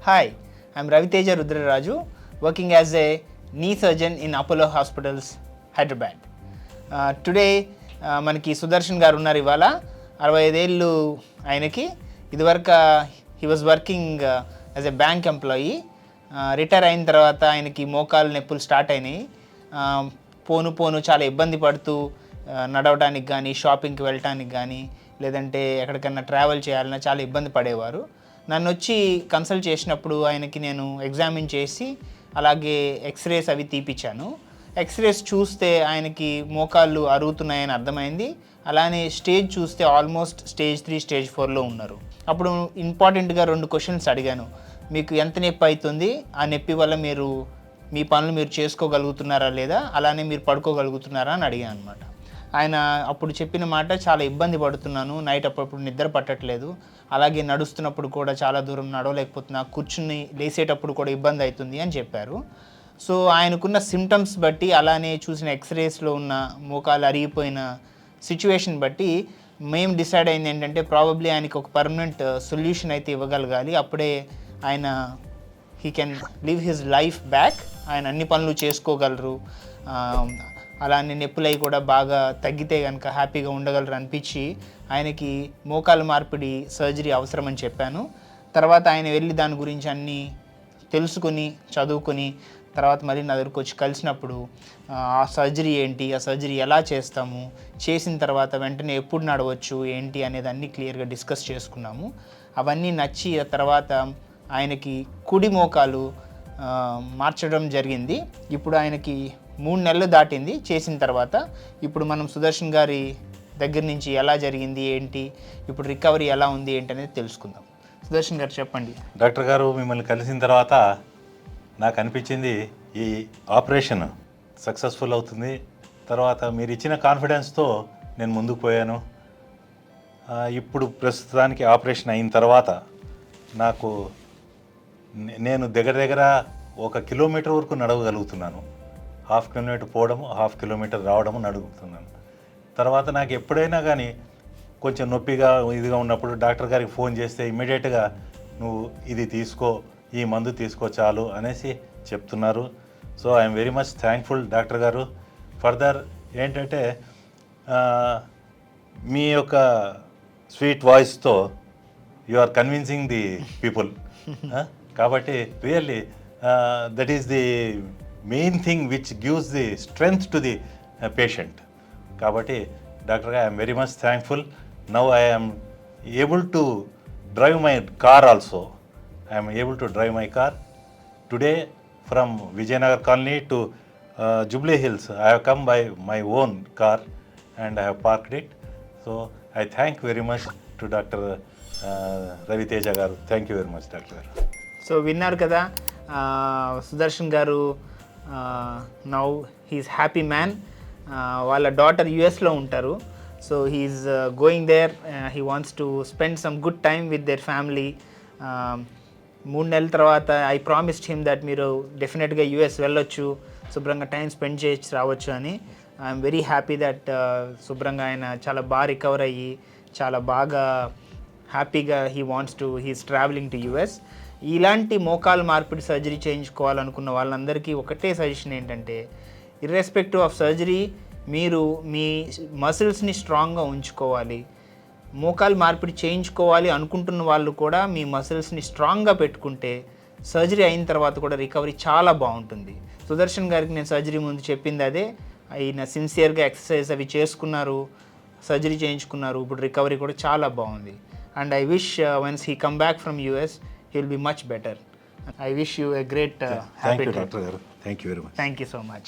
Hi, I'm RaviTeja Rudraraju, working as a knee surgeon in Apollo Hospitals, Hyderabad. Today, మనకి సుదర్శన్ గారు ఉన్నారు. ఇవాళ 65 ఏళ్ళు ఆయనకి. ఇదివరకు he was working as a bank employee. Retire అయిన తర్వాత ఆయనకి మోకాలు నొప్పులు స్టార్ట్ అయినాయి. పోను చాలా ఇబ్బంది పడుతూ నడవడానికి కానీ, షాపింగ్కి వెళ్ళటానికి కానీ, లేదంటే ఎక్కడికన్నా ట్రావెల్ చేయాలన్నా చాలా ఇబ్బంది పడేవారు. నన్ను వచ్చి కన్సల్ట్ చేసినప్పుడు ఆయనకి నేను ఎగ్జామిన్ చేసి అలాగే ఎక్స్రేస్ అవి తీపిచ్చాను. ఎక్స్రేస్ చూస్తే ఆయనకి మోకాళ్ళు అరుగుతున్నాయని అర్థమైంది. అలానే స్టేజ్ చూస్తే ఆల్మోస్ట్ స్టేజ్ 3 స్టేజ్ 4లో ఉన్నారు. అప్పుడు ఇంపార్టెంట్గా 2 క్వశ్చన్స్ అడిగాను. మీకు ఎంత నొప్పి అవుతుంది, ఆ నొప్పి వల్ల మీరు మీ పనులు మీరు చేసుకోగలుగుతున్నారా లేదా, అలానే మీరు పడుకోగలుగుతున్నారా అని అడిగాను అనమాట. ఆయన అప్పుడు చెప్పిన మాట, చాలా ఇబ్బంది పడుతున్నాను, నైట్ అప్పుడప్పుడు నిద్ర పట్టట్లేదు, అలాగే నడుస్తున్నప్పుడు కూడా చాలా దూరం నడవలేకపోతున్నా, కూర్చుని లేసేటప్పుడు కూడా ఇబ్బంది అవుతుంది అని చెప్పారు. సో ఆయనకున్న సిమ్టమ్స్ బట్టి, అలానే చూసిన ఎక్స్రేస్లో ఉన్న మోకాలు అరిగిపోయిన సిచ్యువేషన్ బట్టి మేము డిసైడ్ అయింది ఏంటంటే ప్రాబబ్లీ ఆయనకి ఒక పర్మనెంట్ సొల్యూషన్ అయితే ఇవ్వగలగాలి. అప్పుడే ఆయన he can live his life back. ఆయన అన్ని పనులు చేసుకోగలరు, అలానే నొప్పులై కూడా బాగా తగ్గితే కనుక హ్యాపీగా ఉండగలరు అనిపించి ఆయనకి మోకాలు మార్పిడి సర్జరీ అవసరమని చెప్పాను. తర్వాత ఆయన వెళ్ళి దాని గురించి అన్నీ తెలుసుకొని చదువుకొని తర్వాత మళ్ళీ నా దగ్గరకు వచ్చి కలిసినప్పుడు ఆ సర్జరీ ఏంటి, ఆ సర్జరీ ఎలా చేస్తాము, చేసిన తర్వాత వెంటనే ఎప్పుడు నడవచ్చు ఏంటి అనేది అన్నీ క్లియర్గా డిస్కస్ చేసుకున్నాము. అవన్నీ నచ్చి ఆ తర్వాత ఆయనకి కుడి మోకాలు మార్చడం జరిగింది. ఇప్పుడు ఆయనకి 3 నెలలు దాటింది చేసిన తర్వాత. ఇప్పుడు మనం సుదర్శన్ గారి దగ్గర నుంచి ఎలా జరిగింది ఏంటి, ఇప్పుడు రికవరీ ఎలా ఉంది ఏంటి అనేది తెలుసుకుందాం. సుదర్శన్ గారు చెప్పండి. డాక్టర్ గారు, మిమ్మల్ని కలిసిన తర్వాత నాకు అనిపించింది ఈ ఆపరేషన్ సక్సెస్ఫుల్ అవుతుంది. తర్వాత మీరు ఇచ్చిన కాన్ఫిడెన్స్తో నేను ముందుకు పోయాను. ఇప్పుడు ప్రస్తుతానికి ఆపరేషన్ అయిన తర్వాత నాకు నేను దగ్గర 1 కిలోమీటర్ వరకు నడవగలుగుతున్నాను. 1/2 కిలోమీటర్ పోవడము, 1/2 కిలోమీటర్ రావడము నడుగుతున్నాను. తర్వాత నాకు ఎప్పుడైనా కానీ కొంచెం నొప్పిగా ఇదిగా ఉన్నప్పుడు డాక్టర్ గారికి ఫోన్ చేస్తే ఇమ్మీడియట్గా నువ్వు ఇది తీసుకో, ఈ మందు తీసుకో చాలు అనేసి చెప్తున్నారు. So I'm very much thankful doctor గారు. ఫర్దర్ ఏంటంటే మీ యొక్క స్వీట్ వాయిస్తో you are convincing the people. కాబట్టి really that is the main thing which gives the strength to the patient. కాబట్టి డాక్టర్ గారు, I'm very much thankful. Now I am able to drive my car also. I am able to drive my car. Today from Vijayanagar Colony to Jubilee Hills, I have come by my own car and I have parked it. So I thank very much to Dr. RaviTeja garu. Thank you very much, Dr. garu. So విన్నారు కదా Sudarshan garu. Now he's happy man. వాళ్ళ daughter యుఎస్లో ఉంటారు. So he's going there. He wants to spend some good time with their family. 3 నెలల తర్వాత I promised him that మీరు డెఫినెట్గా US వెళ్ళొచ్చు, శుభ్రంగా టైం స్పెండ్ చేసి రావచ్చు అని. ఐఎమ్ వెరీ హ్యాపీ దట్ శుభ్రంగా ఆయన చాలా బాగా రికవర్ అయ్యి చాలా బాగా హ్యాపీగా హీస్ ట్రావెలింగ్ టు యుఎస్. ఇలాంటి మోకాలు మార్పిడి సర్జరీ చేయించుకోవాలనుకున్న వాళ్ళందరికీ ఒకటే సజెషన్ ఏంటంటే, ఇర్రెస్పెక్టివ్ ఆఫ్ సర్జరీ మీరు మీ మసిల్స్ని స్ట్రాంగ్గా ఉంచుకోవాలి. మోకాలు మార్పిడి చేయించుకోవాలి అనుకుంటున్న వాళ్ళు కూడా మీ మసిల్స్ని స్ట్రాంగ్గా పెట్టుకుంటే సర్జరీ అయిన తర్వాత కూడా రికవరీ చాలా బాగుంటుంది. సుదర్శన్ గారికి నేను సర్జరీ ముందు చెప్పింది అదే. ఆయన సిన్సియర్గా ఎక్సర్సైజ్ అవి చేసుకున్నారు, సర్జరీ చేయించుకున్నారు, ఇప్పుడు రికవరీ కూడా చాలా బాగుంది. And I wish once he come back from US, he will be much better. I wish you a great happy Thank you, trip. Dr. garu. Thank you very much. Thank you so much.